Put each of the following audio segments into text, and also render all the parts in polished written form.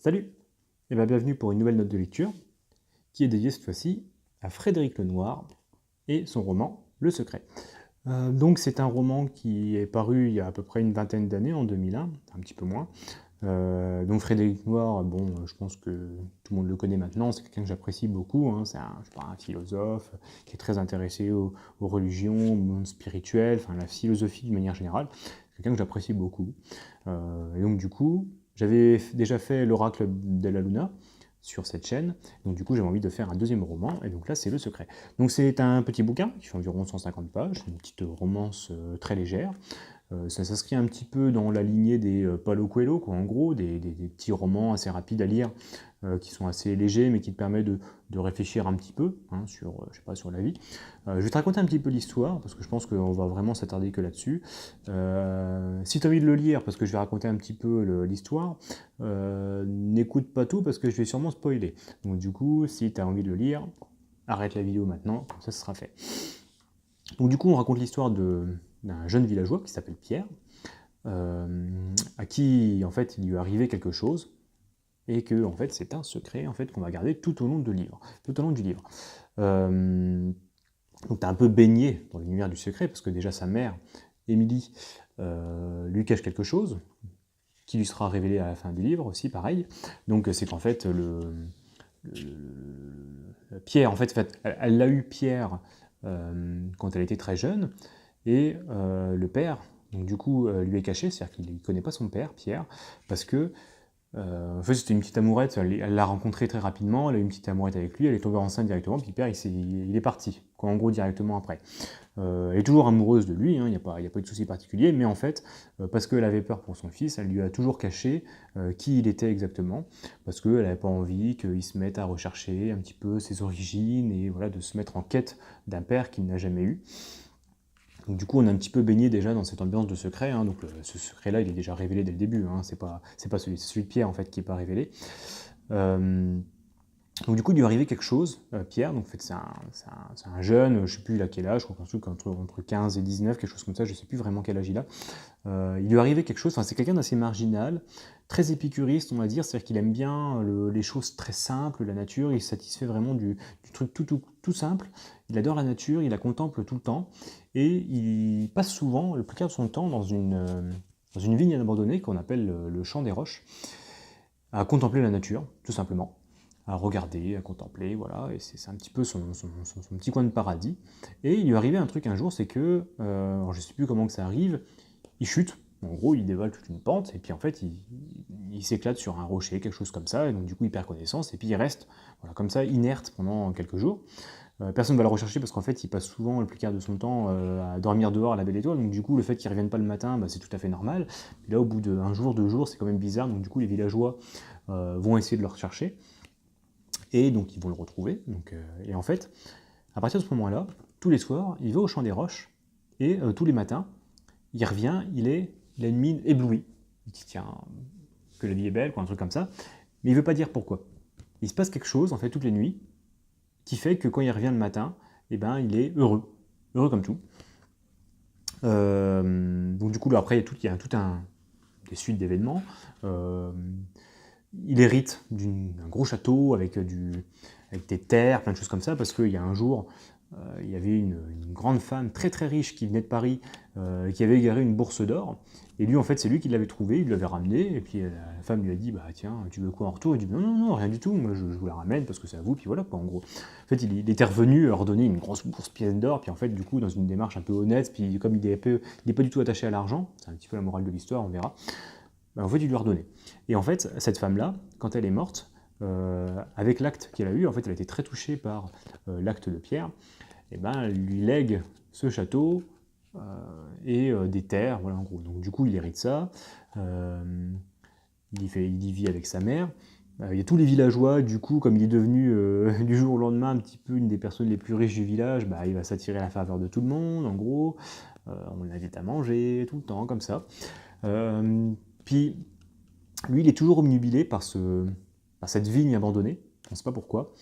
Salut et bienvenue pour une nouvelle note de lecture qui est dédiée cette fois-ci à Frédéric Lenoir et son roman Le Secret. Donc c'est un roman qui est paru il y a à peu près une vingtaine d'années, en 2001, un petit peu moins. Donc Frédéric Lenoir, bon, je pense que tout le monde le connaît maintenant, c'est quelqu'un que j'apprécie beaucoup, hein, c'est un, je sais pas, un philosophe qui est très intéressé aux religions, au monde spirituel, enfin la philosophie d'une manière générale, c'est quelqu'un que j'apprécie beaucoup. Et donc du coup, j'avais déjà fait l'Oracle de la Luna sur cette chaîne, donc du coup j'avais envie de faire un deuxième roman, et donc là c'est Le Secret. Donc c'est un petit bouquin qui fait environ 150 pages, une petite romance très légère. Ça s'inscrit un petit peu dans la lignée des Paulo Coelho, quoi, en gros, des petits romans assez rapides à lire, qui sont assez légers, mais qui te permettent de réfléchir un petit peu, hein, sur, je sais pas, sur la vie. Je vais te raconter un petit peu l'histoire, parce que je pense qu'on va vraiment s'attarder que là-dessus. Si tu as envie de le lire, parce que je vais raconter un petit peu l'histoire, n'écoute pas tout, parce que je vais sûrement spoiler. Donc du coup, si tu as envie de le lire, arrête la vidéo maintenant, comme ça ce sera fait. Donc du coup, on raconte l'histoire d'un jeune villageois qui s'appelle Pierre, à qui en fait il lui est arrivé quelque chose, et que en fait c'est un secret en fait qu'on va garder tout au long du livre. Donc tu es un peu baigné dans l'univers du secret, parce que déjà sa mère, Émilie, lui cache quelque chose, qui lui sera révélé à la fin du livre aussi, pareil. Donc c'est qu'en fait Pierre, en fait, elle a eu Pierre quand elle était très jeune, et le père, donc du coup, lui est caché, c'est-à-dire qu'il ne connaît pas son père, Pierre, parce que en fait, c'était une petite amourette, elle l'a rencontré très rapidement, elle a eu une petite amourette avec lui, elle est tombée enceinte directement, puis Pierre, il est parti, quoi, en gros, directement après. Elle est toujours amoureuse de lui, il n'y a pas eu de souci particulier, mais en fait, parce qu'elle avait peur pour son fils, elle lui a toujours caché qui il était exactement, parce qu'elle n'avait pas envie qu'il se mette à rechercher un petit peu ses origines, et voilà, de se mettre en quête d'un père qu'il n'a jamais eu. Donc, du coup, on est un petit peu baigné déjà dans cette ambiance de secret, hein, donc ce secret-là, il est déjà révélé dès le début, hein, c'est pas celui de Pierre, en fait, qui n'est pas révélé. Donc du coup, il lui est arrivé quelque chose, Pierre, donc en fait c'est un jeune, je ne sais plus il a quel âge, je crois entre 15 et 19, quelque chose comme ça, je ne sais plus vraiment quel âge il a. Il lui est arrivé quelque chose, enfin c'est quelqu'un d'assez marginal, très épicuriste on va dire, c'est-à-dire qu'il aime bien les choses très simples, la nature, il se satisfait vraiment du truc tout simple, il adore la nature, il la contemple tout le temps, et il passe souvent, le plus clair de son temps, dans une vigne abandonnée qu'on appelle le Champ des Roches, à contempler la nature, tout simplement, à regarder, à contempler, voilà, et c'est un petit peu son petit coin de paradis. Et il lui est arrivé un truc un jour, c'est que, alors je sais plus comment que ça arrive, il chute, en gros il dévale toute une pente, et puis en fait il s'éclate sur un rocher, quelque chose comme ça, et donc du coup il perd connaissance, et puis il reste voilà, comme ça, inerte pendant quelques jours. Personne ne va le rechercher parce qu'en fait il passe souvent le plus quart de son temps à dormir dehors à la belle étoile, donc du coup le fait qu'il ne revienne pas le matin, bah, c'est tout à fait normal. Puis là au bout d'un jour, 2 jours, c'est quand même bizarre, donc du coup les villageois vont essayer de le rechercher, et donc ils vont le retrouver. Donc, et en fait, à partir de ce moment-là, tous les soirs, il va au Champ des Roches, et tous les matins, il revient, il a une mine éblouie. Il dit tiens, que la vie est belle, quoi, un truc comme ça, mais il ne veut pas dire pourquoi. Il se passe quelque chose, en fait, toutes les nuits, qui fait que quand il revient le matin, eh ben, il est heureux comme tout. Donc du coup, là, après, il y a des suites d'événements. Il hérite d'un gros château avec des terres, plein de choses comme ça, parce qu'il y a un jour, il y avait une grande femme très très riche qui venait de Paris, qui avait égaré une bourse d'or, et lui en fait c'est lui qui l'avait trouvée, il l'avait ramenée, et puis la femme lui a dit bah tiens tu veux quoi en retour, il dit non rien du tout, moi je vous la ramène parce que c'est à vous, puis voilà quoi en gros. En fait il était revenu redonner une grosse bourse pièce d'or, puis en fait du coup dans une démarche un peu honnête, puis comme il est pas du tout attaché à l'argent, c'est un petit peu la morale de l'histoire, on verra, bah, en fait il lui a redonné. Et en fait cette femme-là, quand elle est morte, avec l'acte qu'elle a eu, en fait elle a été très touchée par l'acte de Pierre, et ben, elle lui lègue ce château et des terres, voilà en gros. Donc du coup, il hérite ça, il y vit avec sa mère. Il y a tous les villageois, du coup, comme il est devenu du jour au lendemain un petit peu une des personnes les plus riches du village, bah, il va s'attirer la faveur de tout le monde, en gros. On l'invite à manger, tout le temps, comme ça. Puis, lui, il est toujours obnubilé par cette vigne abandonnée, on ne sait pas pourquoi.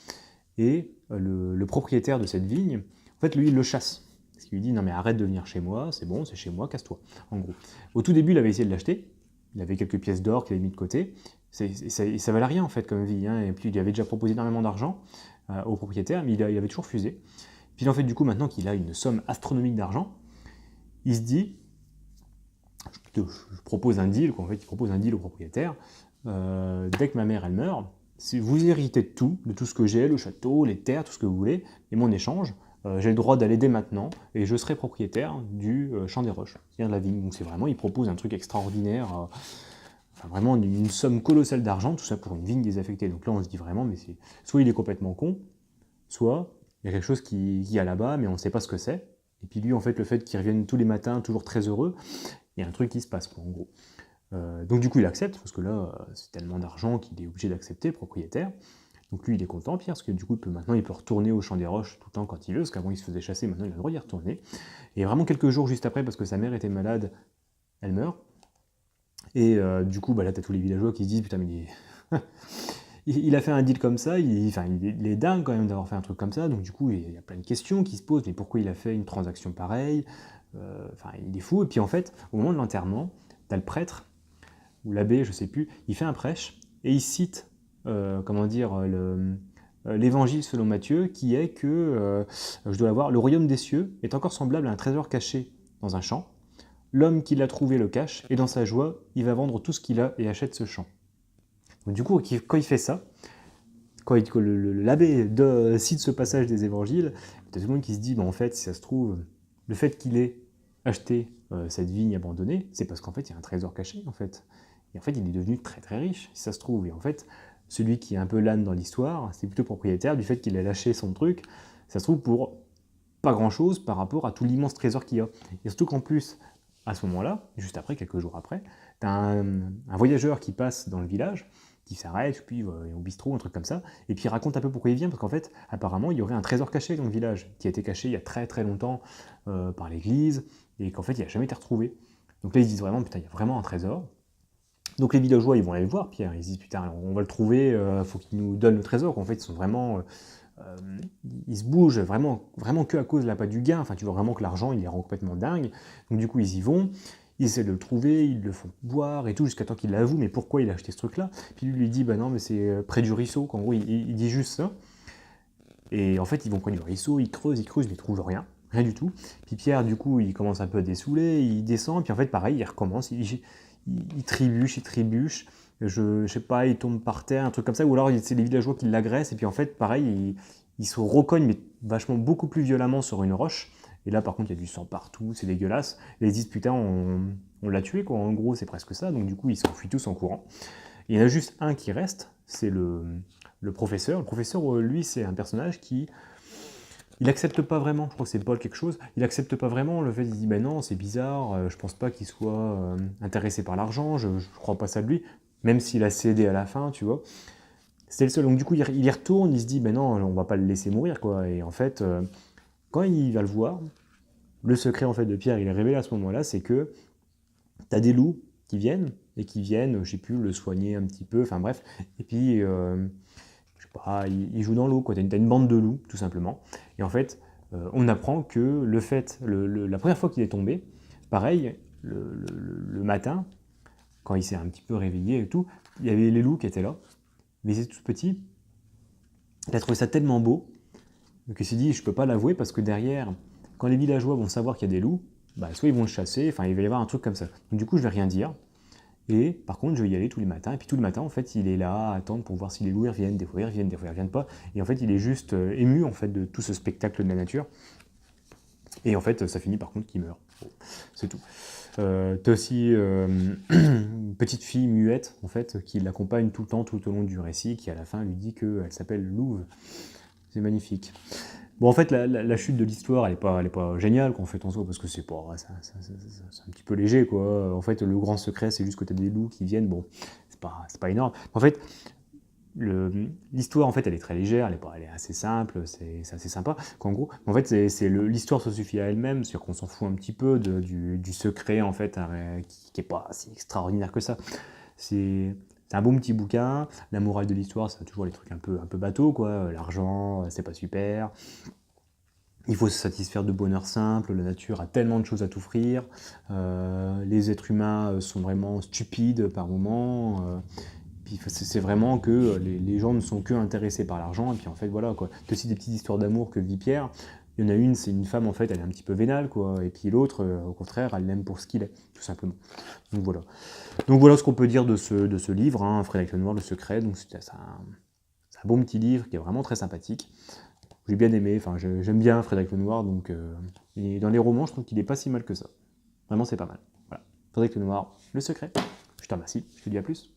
Et le propriétaire de cette vigne, en fait, lui, il le chasse. Parce qu'il lui dit, non mais arrête de venir chez moi, c'est bon, c'est chez moi, casse-toi, en gros. Au tout début, il avait essayé de l'acheter, il avait quelques pièces d'or qu'il avait mis de côté, Ça valait rien en fait comme vie, hein. Et puis il avait déjà proposé énormément d'argent au propriétaire, mais il avait toujours refusé. Puis en fait, du coup, maintenant qu'il a une somme astronomique d'argent, il se dit, je propose un deal, quoi. En fait, il propose un deal au propriétaire. Dès que ma mère elle meurt, si vous héritez de tout ce que j'ai, le château, les terres, tout ce que vous voulez, et mon échange, j'ai le droit d'aller dès maintenant et je serai propriétaire du Champ des Roches, c'est-à-dire de la vigne. Donc c'est vraiment, il propose un truc extraordinaire, enfin vraiment une somme colossale d'argent, tout ça pour une vigne désaffectée. Donc là on se dit vraiment, mais soit il est complètement con, soit il y a quelque chose qui y a là-bas, mais on ne sait pas ce que c'est. Et puis lui, en fait, le fait qu'il revienne tous les matins, toujours très heureux, il y a un truc qui se passe, quoi, en gros. Donc du coup, il accepte, parce que là, c'est tellement d'argent qu'il est obligé d'accepter, le propriétaire. Donc lui, il est content, Pierre, parce que du coup, maintenant, il peut retourner au Champ des Roches tout le temps quand il veut, parce qu'avant, il se faisait chasser, maintenant, il a le droit d'y retourner. Et vraiment, quelques jours juste après, parce que sa mère était malade, elle meurt. Et du coup, bah, là, t'as tous les villageois qui se disent, putain, mais il a fait un deal comme ça, il est dingue quand même d'avoir fait un truc comme ça, donc du coup, il y a plein de questions qui se posent, mais pourquoi il a fait une transaction pareille? Il est fou. Et puis en fait, au moment de l'enterrement, t'as le prêtre, ou l'abbé, je sais plus, il fait un prêche, et il cite, l'évangile selon Matthieu, qui est que, je dois l'avoir, le royaume des cieux est encore semblable à un trésor caché dans un champ. L'homme qui l'a trouvé le cache, et dans sa joie, il va vendre tout ce qu'il a et achète ce champ. Donc du coup, quand il fait ça, quand l'abbé cite ce passage des évangiles, il y a tout le monde qui se dit, en fait, si ça se trouve, le fait qu'il ait acheté cette vigne abandonnée, c'est parce qu'en fait, il y a un trésor caché, en fait. Et en fait, il est devenu très très riche, si ça se trouve. Et en fait, celui qui est un peu l'âne dans l'histoire, c'est plutôt propriétaire du fait qu'il a lâché son truc, ça se trouve pour pas grand-chose par rapport à tout l'immense trésor qu'il y a. Et surtout qu'en plus, à ce moment-là, juste après, quelques jours après, tu as un voyageur qui passe dans le village, qui s'arrête, puis au bistrot, un truc comme ça, et puis il raconte un peu pourquoi il vient, parce qu'en fait, apparemment, il y aurait un trésor caché dans le village, qui a été caché il y a très très longtemps par l'église, et qu'en fait, il n'a jamais été retrouvé. Donc là, ils se disent vraiment, putain, il y a vraiment un trésor. Donc les villageois, ils vont aller le voir, Pierre, ils se disent, putain, on va le trouver, faut qu'il nous donne le trésor. En fait, ils sont vraiment... ils se bougent vraiment, vraiment que à cause de la patte du gain, enfin tu vois vraiment que l'argent il les rend complètement dingue, donc du coup ils y vont, ils essaient de le trouver, ils le font boire et tout, jusqu'à temps qu'il l'avoue, mais pourquoi il a acheté ce truc-là? Puis lui dit, bah non, mais c'est près du ruisseau, qu'en gros il dit juste ça, et en fait ils vont près du ruisseau, ils creusent, mais ils trouvent rien du tout, puis Pierre du coup il commence un peu à dessouler, il descend, puis en fait pareil, il recommence, il trébuche, je sais pas, il tombe par terre, un truc comme ça, ou alors c'est les villageois qui l'agressent, et puis en fait, pareil, il se recogne, mais vachement beaucoup plus violemment sur une roche, et là par contre il y a du sang partout, c'est dégueulasse, et ils disent putain, on l'a tué quoi, en gros c'est presque ça, donc du coup ils s'enfuient tous en courant. Et il y en a juste un qui reste, c'est le professeur. Le professeur, lui, c'est un personnage qui... Il accepte pas vraiment, je crois que c'est Paul quelque chose, il accepte pas vraiment le fait, il dit ben non, c'est bizarre, je pense pas qu'il soit intéressé par l'argent, je crois pas ça de lui, même s'il a cédé à la fin, tu vois. C'est le seul, donc du coup il y retourne, il se dit ben non, on va pas le laisser mourir, quoi. Et en fait, quand il va le voir, le secret en fait de Pierre, il est révélé à ce moment-là, c'est que t'as des loups qui viennent, je sais plus, le soigner un petit peu, enfin bref, et puis... je sais pas, il joue dans l'eau, quoi. T'as une bande de loups, tout simplement. Et en fait, on apprend que la première fois qu'il est tombé, pareil, le matin, quand il s'est un petit peu réveillé et tout, il y avait les loups qui étaient là, mais ils étaient tout petits. Il a trouvé ça tellement beau qu'il s'est dit, je peux pas l'avouer parce que derrière, quand les villageois vont savoir qu'il y a des loups, bah, soit ils vont le chasser, enfin il va y avoir un truc comme ça. Donc du coup, je vais rien dire. Et par contre, je vais y aller tous les matins. Et puis tous les matins, en fait, il est là à attendre pour voir si les loups reviennent. Des fois, ils reviennent, des fois, ils reviennent pas. Et en fait, il est juste ému en fait de tout ce spectacle de la nature. Et en fait, ça finit par contre qu'il meurt. Bon, c'est tout. T'as aussi une petite fille muette, en fait, qui l'accompagne tout le temps, tout au long du récit, qui à la fin lui dit qu'elle s'appelle Louve. C'est magnifique. Bon, en fait, la chute de l'histoire, elle est pas géniale, qu'en fait, en soi, parce que c'est un petit peu léger, quoi. En fait, le grand secret, c'est juste que tu as des loups qui viennent, bon, c'est pas énorme. En fait, l'histoire, en fait, elle est très légère, elle est assez simple, c'est assez sympa, qu'en gros, en fait, l'histoire se suffit à elle-même, c'est-à-dire qu'on s'en fout un petit peu du secret, en fait, qui est pas si extraordinaire que ça. C'est un bon petit bouquin. La morale de l'histoire, c'est toujours les trucs un peu bateau, quoi. L'argent, c'est pas super. Il faut se satisfaire de bonheur simple. La nature a tellement de choses à t'offrir. Les êtres humains sont vraiment stupides par moments. puis c'est vraiment que les gens ne sont que intéressés par l'argent, et puis en fait voilà quoi. C'est aussi des petites histoires d'amour que vit Pierre. Il y en a une, c'est une femme en fait, elle est un petit peu vénale quoi, et puis l'autre, au contraire, elle l'aime pour ce qu'il est, tout simplement. Donc voilà. Donc voilà ce qu'on peut dire de ce livre, hein, Frédéric Lenoir, Le Secret. Donc c'est un bon petit livre qui est vraiment très sympathique. J'ai bien aimé, enfin j'aime bien Frédéric Lenoir, donc et dans les romans, je trouve qu'il est pas si mal que ça. Vraiment, c'est pas mal. Voilà. Frédéric Lenoir, Le Secret. Je te remercie, je te dis à plus.